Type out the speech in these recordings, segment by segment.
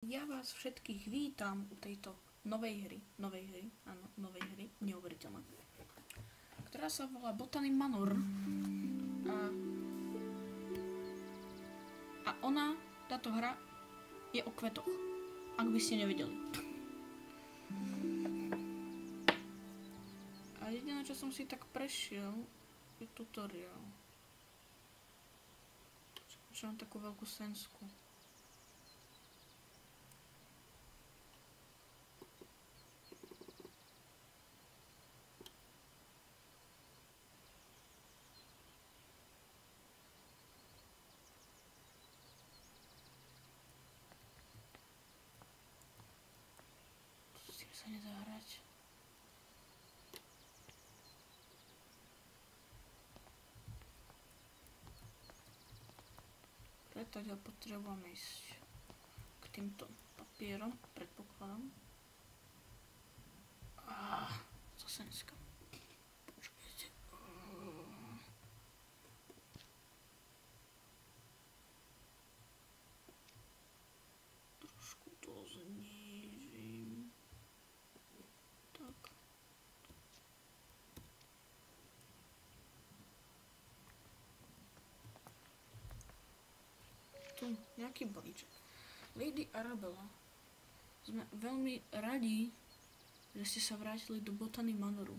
Ja vás všetkých vítam u tejto novej hry, neuveriteľné, ktorá sa volá Botany Manor. A táto hra je o kvetoch, ak by ste nevedeli. A jediné, čo som si tak prešiel, je tutoriál. Čo mám takú veľkú sensku. Sa nedá hrať. Preto ja potrebujem ísť k týmto papierom, predpokladám. Zase dneska. Počkajte. Trošku to znížim. Tu nejaký balíček. Lady Arabella, sme veľmi radi, že ste sa vrátili do Botany Manoru.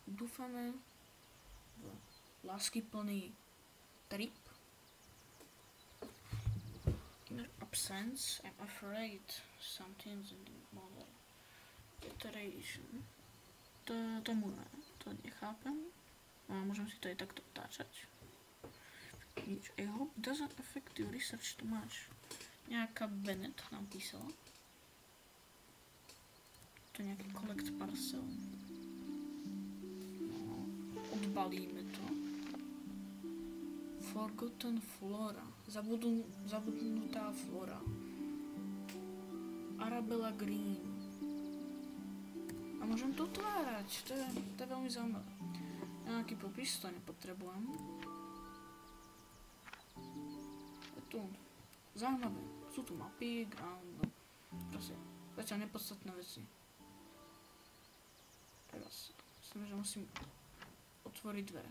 Dúfame v láskyplný trip. In your absence, I'm afraid something's in the model. Iteration. To nechápem. Môžem si to aj takto otáčať. I hope it doesn't affect your research too much. Nejaká Bennett nám písala. To nejaký collect parcel. No, odbalíme to. Forgotten flora. Zabudnutá flora. Arabella Green. A môžem to otvárať. To je veľmi zaujímavé. Nejaký popis, to nepotrebujem. Tu zaujímavé, sú tu mapy, ground, proste zatiaľ nepodstatné veci. Teraz myslím, že musím otvoriť dvere.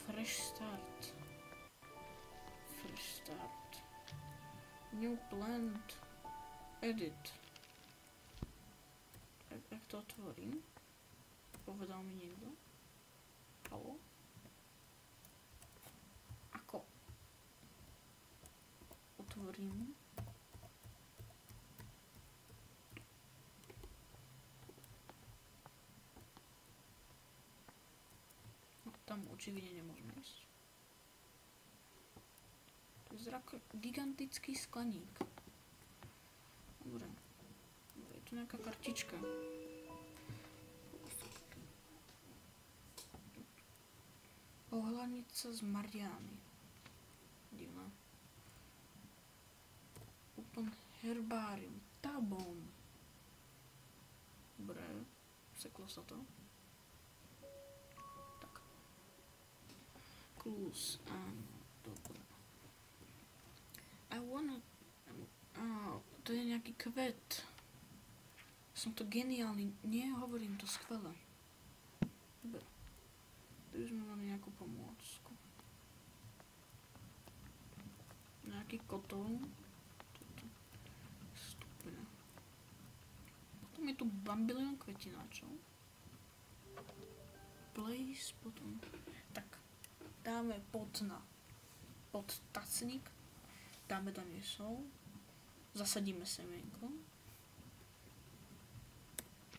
Fresh start. New plant. Edit. Jak to otvorím? Povedal mi niekto. Halo? Otvorím. No, tam očividne nemôžeme ísť. To je gigantický skleník. Dobre. Je tu nejaká kartička. Pohľadnica z Mariány. Divná. Open herbárium. Tabón. Dobre. Seklo sa to. Tak. Clues. Áno. Dobre. To je nejaký kvet. Som to geniálny. Nie, hovorím to skvelé. Dobre. Tu sme mali nejakú pomôcku. Nejaký kotol. Potom je tu bambilión kvetináčov. Place, potom. Tak, dáme pod tacník. Dáme tam nesol. Zasadíme semienko.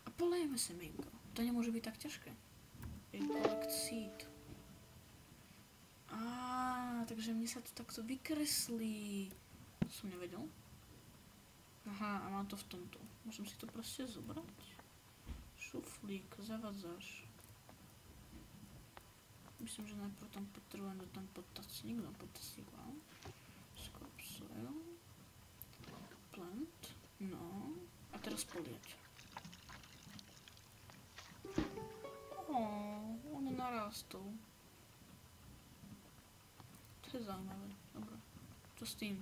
A polejeme semienko. To nemôže byť tak ťažké. Collect seed. Takže mne sa to takto vykreslí. To som nevedel. Aha, a mám to v tomto. Môžem si to proste zobrať. Šuflík, zavadzáš. Myslím, že najprv tam potrebujem dať tam podtacník, wow. Scorp soil. Plant. No. A teraz poliať. On narástol. To je zaujímavé. Dobre. Čo s tým?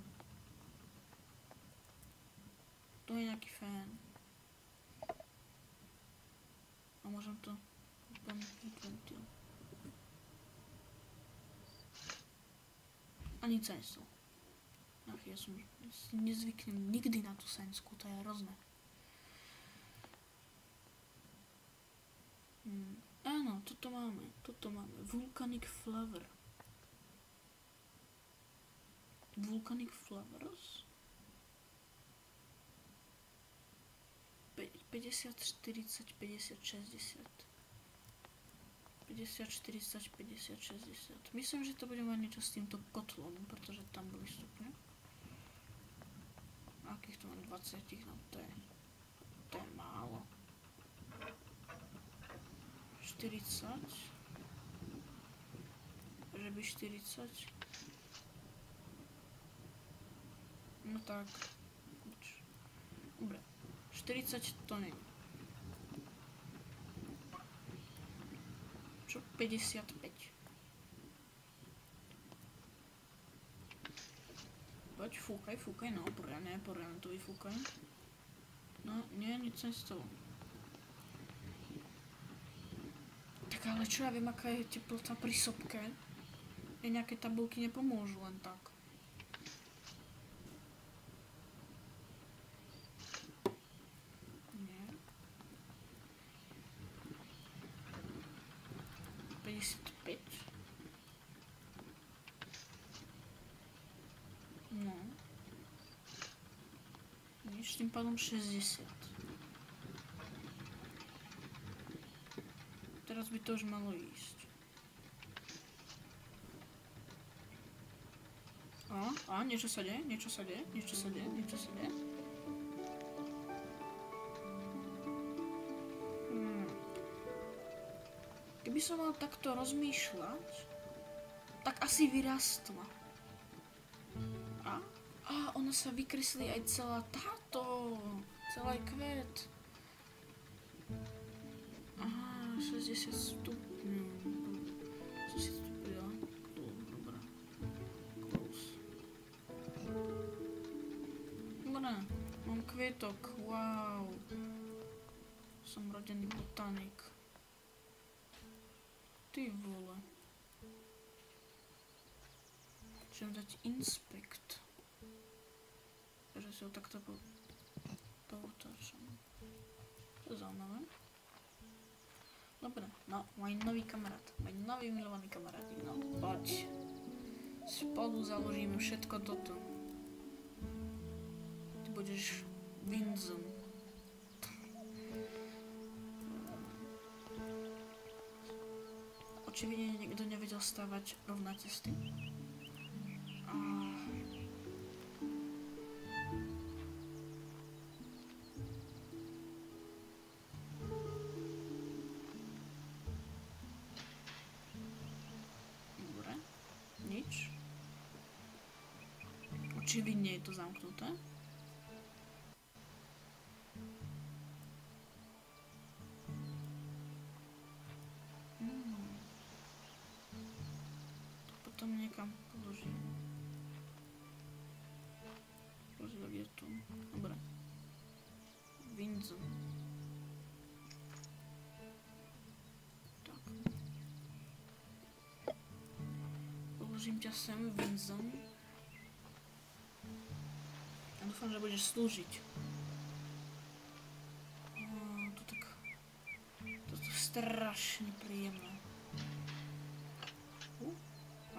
Tu je nejaký fén. A môžem to ventil. A nic sa nestalo. Ach, ja som nezvyknem nikdy na tú sensku, to je hrozné. Áno, toto máme. Volcanic flower. Volcanic flowers. 50, 40, 50, 60. 50, 40, 50, 60. Myslím, že to bude mať niečo s týmto kotlom, pretože tam boli stupne. Akých to mám 20, no to je málo. 40. Že by 40. No tak. Dobre. 40 to není. Čo? 55. Poď, fúkaj, no, poriadne to vyfúkaj. No, nie, nič sa nestalo. Tak ale čo ja viem, aká je teplota pri sopke? Nejaké tabulky nepomôžu len tak. Nie. 55. No. Nič, tým pádom 60. Teraz by to už malo ísť. A, niečo sa deje. Keby som mal takto rozmýšľať, tak asi vyrastla. A ona sa vykreslí aj celá táto, celý kvet. Aha, 60 stupňov. 60 stupňov. Dobre. Close. Dobre, mám kvietok, wow. Som rodený botanik. Ty vole. Chcem dať inspect. Takže si ho takto poutáčam. To je zaujímavé. Dobre, no, môj nový kamarát. Môj nový milovaný kamarát. No, poď. Spolu založíme všetko toto. Ty budeš Vincent. Očividne niekto nevedel stavať rovná cesty. Dobre, nič. Očividne je to zamknuté. Potom niekam položím. Rozdiel je tu. Dobre. Vincent. Tak. Položím ťa sem, Vincent. A dúfam, že budeš slúžiť. To tak... Toto je strašne príjemné.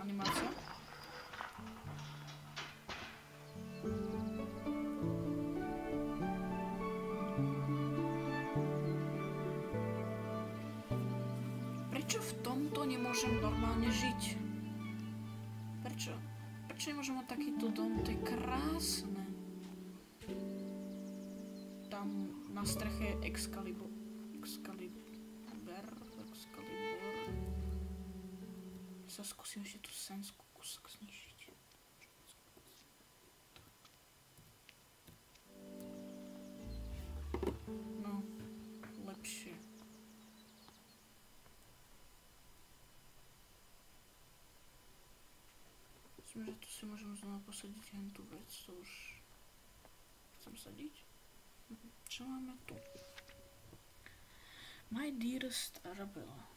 Animácia. Prečo v tomto nemôžem normálne žiť? Prečo? Prečo nemôžem mať takýto dom? To je krásne. Tam na streche je Excalibur. Sa skúsim ešte tú sensku kúsok znižiť. No, lepšie. Myslím, že tu si môžem znova posadiť len tú vec, to už chcem sadiť. Čo máme tu? My dearest Arabella.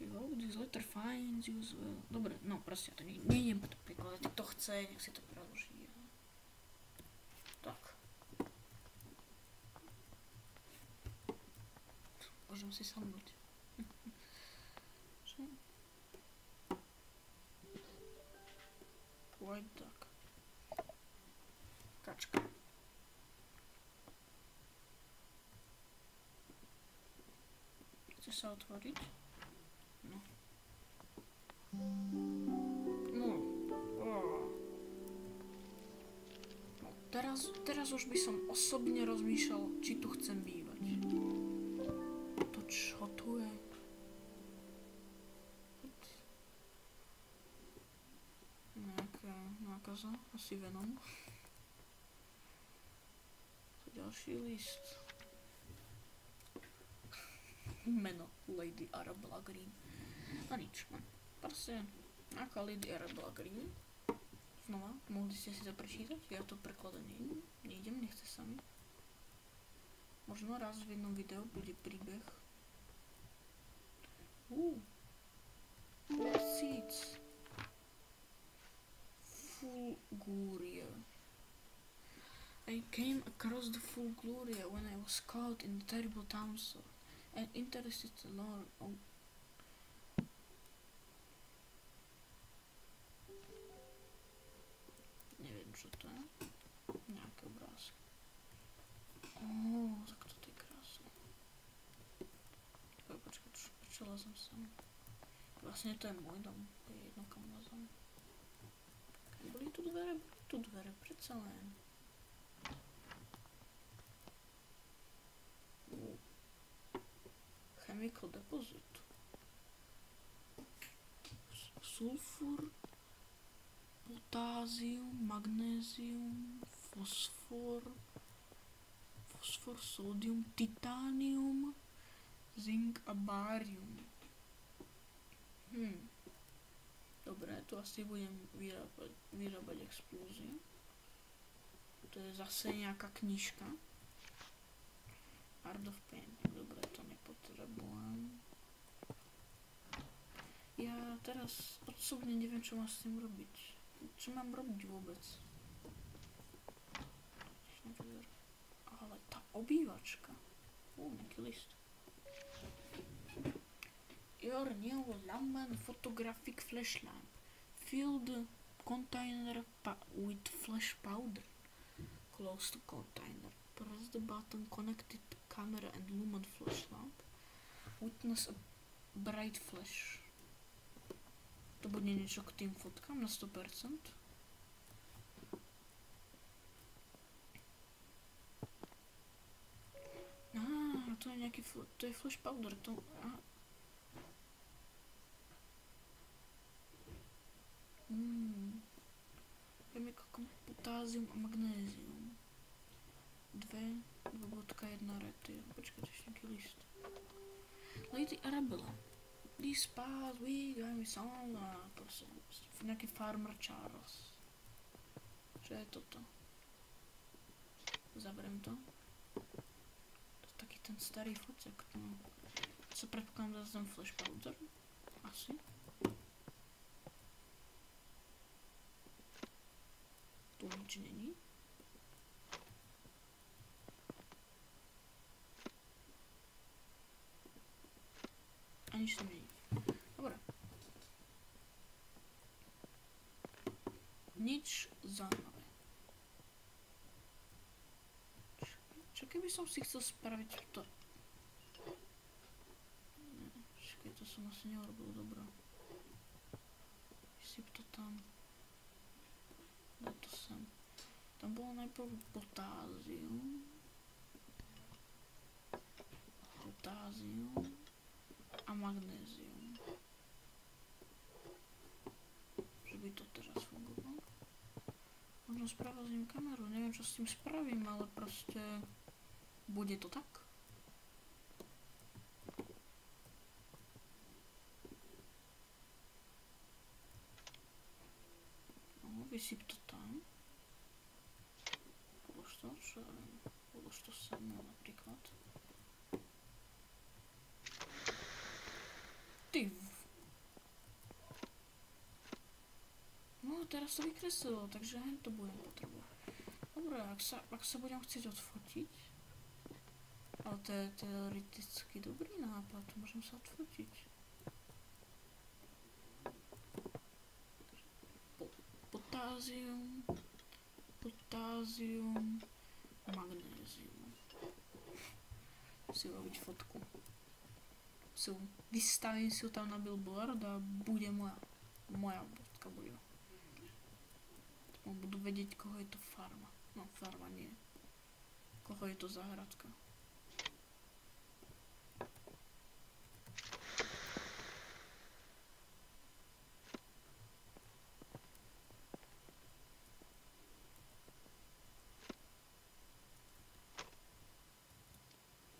You hope this letter finds you as well. Dobre, no proste to nejdem to prekladať. Kto chce, nech si to preloží. Tak. Môžem si sadnúť. Čo? Poď tak. Kačka. Chce sa otvoriť? No. No. No. Teraz už by som osobne rozmýšľal, či tu chcem bývať. To čo tu je? Nejaká nákaza, asi Venom. To ďalší list. Meno Lady Arabella Green. No nič, no. Proste, aká Lady Arabella Green. Znova, mohli ste si to prečítať? Ja to prekladanie nejdem, nechce sa mi. Možno raz v jednom videu bude príbeh. Seeds. Fulguria. I came across the Fulguria when I was caught in the terrible Tamsor and interested to learn. Neviem, čo to je. Nejaké obrázky. Tak toto je krásne. Počkaj, prečo lezem sem? Vlastne to je môj dom. To je jedno, kam lezem. Boli tu dvere, predsa len. Chemical deposit. Sulfur, potásium, magnézium, fosfor, sódium, titánium, zink a bárium. Dobre, tu asi budem vyrábať explóziu. To je zase nejaká knižka. Art of Painting, dobre, to nepotrebujem. Ja teraz osobne neviem, čo mám s tým robiť. Čo mám robiť vôbec? Ale tá obývačka. Nejaký list. Your new Lamman photographic flash lamp. Fill the container with flash powder. Close the container. Press the button connected to camera and lumen flash lamp. Witness a bright flash. To bude niečo k tým fotkám na 100%. To je nejaký, to je flash powder, to, chemical potásium a magnézium. 2.1 retyl. Počkaj, to je nejaký list. Lady Arabella. This past week I'm song a proste nejaký Farmer Charles. Čo je toto? Zaberiem to. To je taký ten starý focek. No. Co predpokladám, že tam flash powder. Asi. Tu nič není. A nič tam není. Dobre. Nič zaujímavé. Čo keby som si chcel spraviť to? Čakaj, to som asi neurobil dobro. Vysyp to tam. Daj to sem. Tam bolo najprv potásium. A magnézium. Že by to teraz fungovalo. Možno spravozním kameru, neviem čo s tým spravím, ale proste bude to tak. No, vysyp to tam. Polož to, čo už to samé napríklad. Ty. No teraz to vykreslilo, takže hen to budem potrebovať. Dobre, ak sa budem chcieť odfotiť, ale to je teoreticky dobrý nápad, môžem sa odfotiť. Potázium, magnézium. Musím robiť fotku. Vystavím si ju tam na billboard a bude moja fotka bude. Budú vedieť, koho je to farma. No, farma nie. Koho je to záhradka.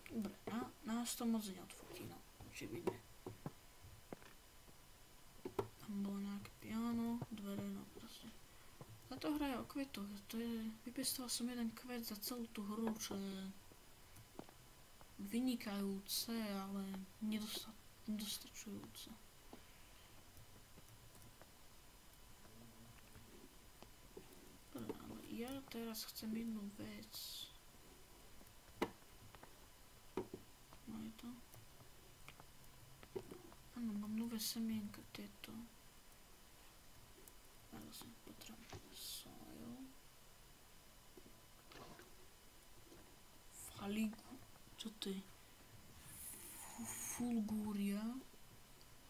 Dobre, nás to moc neodfotí, no, očividne. Tam bolo nejaké piano, dvere, no proste. Táto hra je o kvetoch, vypestoval som jeden kvet za celú tú hru, čo je vynikajúce, ale nedostačujúce. Ale ja teraz chcem jednu vec. No je to? Áno, mám nové semienka tieto. Teraz potrebujem soil. Faligu. Čo to je? Fulgúria.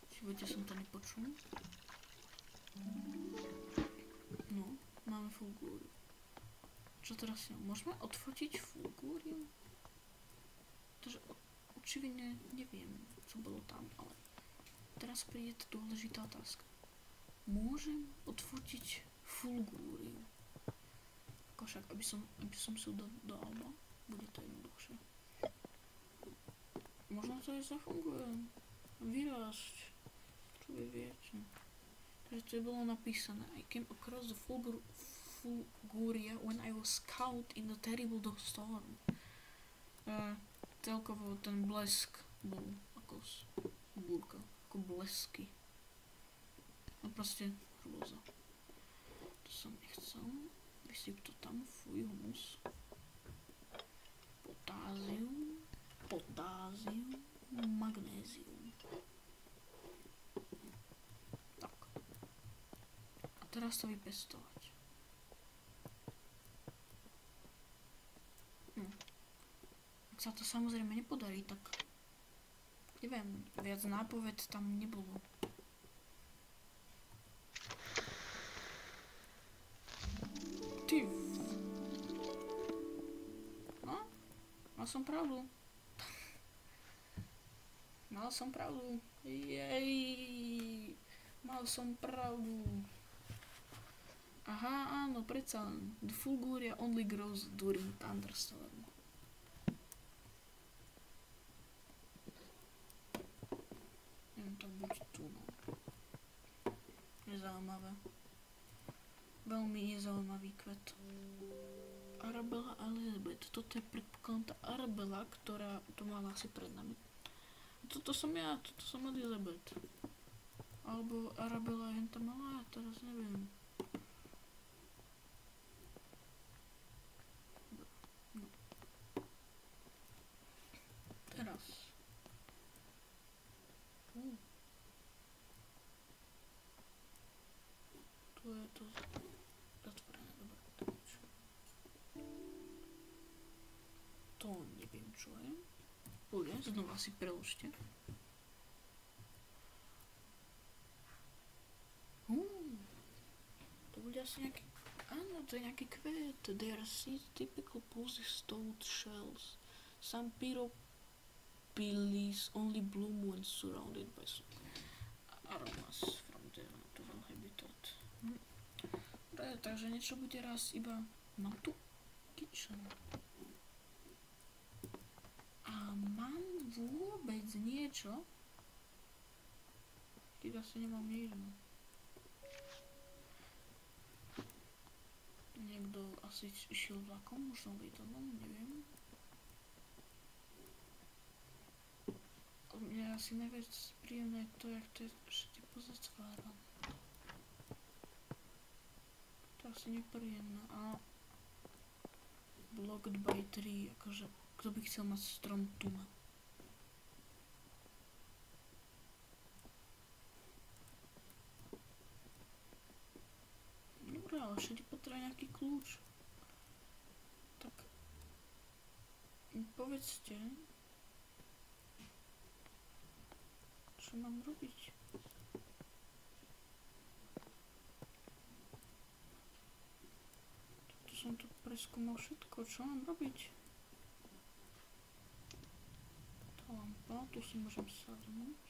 V živote som to nepočul. No, máme fulgúriu. Čo teraz je? Môžeme odfotiť fulgúriu? Takže očividne neviem, čo bolo tam, ale teraz príde dôležitá otázka. Môžem odfotiť fulgúriu? Však, aby som si do alba, bude to jednoduchšie. Možno to aj zafunguje. Vyrásť. Čo vy viete. Takže to je bolo napísané. I came across the Fulguria when I was caught in the terrible storm. Celkovo ten blesk bol ako búrka, ako blesky. No proste hrôza. To som nechcel. Vysyp to tam, fuj, humus. Potázium, magnézium. Tak. A teraz to vypestovať. Ak sa to samozrejme nepodarí, tak neviem, viac nápoved tam nebolo. Ty. No, mal som pravdu. Jej. Mal som pravdu. Aha, áno, predsa len. The Fulguria only grows during thunderstorm. Neviem, to buď tu, no. Nezaujímavé. Veľmi nezaujímavý kvet. Arabella Elizabeth. Toto je predpokladám tá Arabella, ktorá tu mala asi pred nami. Toto som ja, toto som Elizabeth. Alebo Arabella je henta malá, ja teraz neviem. No. Teraz. Tu je to zatvorené, dobre, to niečo. To neviem, čo je. Bude, znova si preložte. To bude asi nejaký... Áno, to je nejaký kvet. They are typical polystoid shells. Some pyropilies only bloom when surrounded by aromas from their natural habitat. Dobre, takže niečo bude raz iba... Mám tu kitchen. A mám vôbec niečo? Keď asi nemám nič. Niekto asi išiel vlakom, možno lietadlom, neviem. mne je asi najviac príjemné to, jak to je všetko pozacvárané. To je asi nepríjemné, a blocked by tree, akože kto by chcel mať strom doma? Dobre, ale všade potrebuje nejaký kľúč. Tak mi povedzte, čo mám robiť? Toto som tu preskúmal všetko, čo mám robiť? Tá lampa, tu si môžem sadnúť.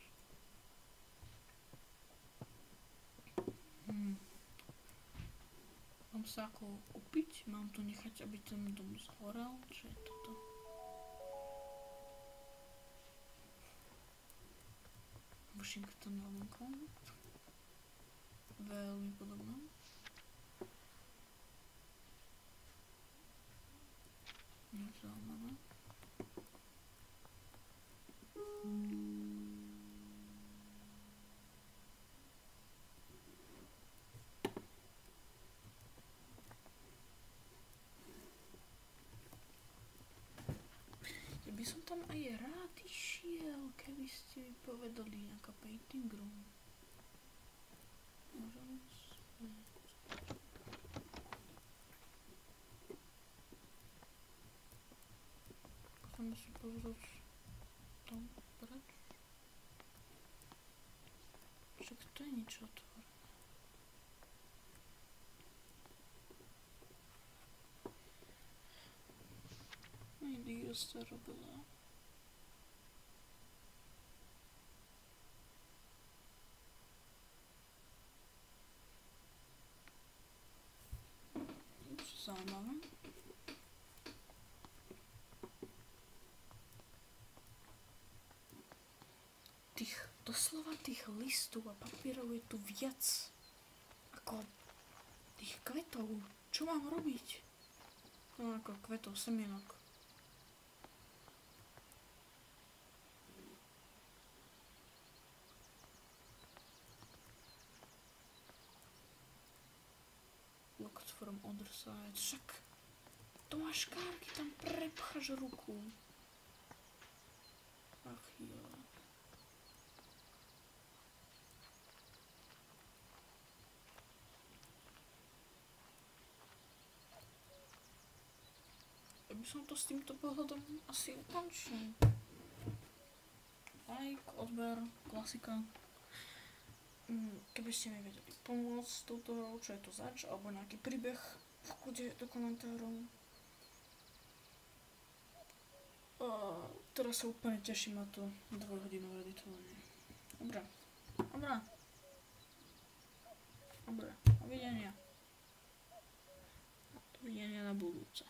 Mám sa ako upiť? Mám tu nechať, aby ten dom zhorel? Čo je toto? Washington na Lincoln. Veľmi podobné. Nezaujímavé. Ja by som tam aj rád išiel, keby ste mi povedali nejaká painting room. Môžem Chceme si pozrieť tam preč. Však to je niečo otvorené. Niekde sa robila. Zaujímavé. Doslova tých listov a papierov je tu viac ako tých kvetov. Čo mám robiť? No ako kvetov, semienok. Locked from other side. Však to máš škárky, tam prepcháš ruku. Ach jo. Ja by som to s týmto pohľadom asi ukončil. Like, odber, klasika. Keby ste mi vedeli pomôcť s touto hrou, čo je to zač, alebo nejaký príbeh, v kľude do komentárov. Teraz sa úplne teším na to 2-hodinové editovanie. Dobre. Dovidenia. Dovidenia na budúce.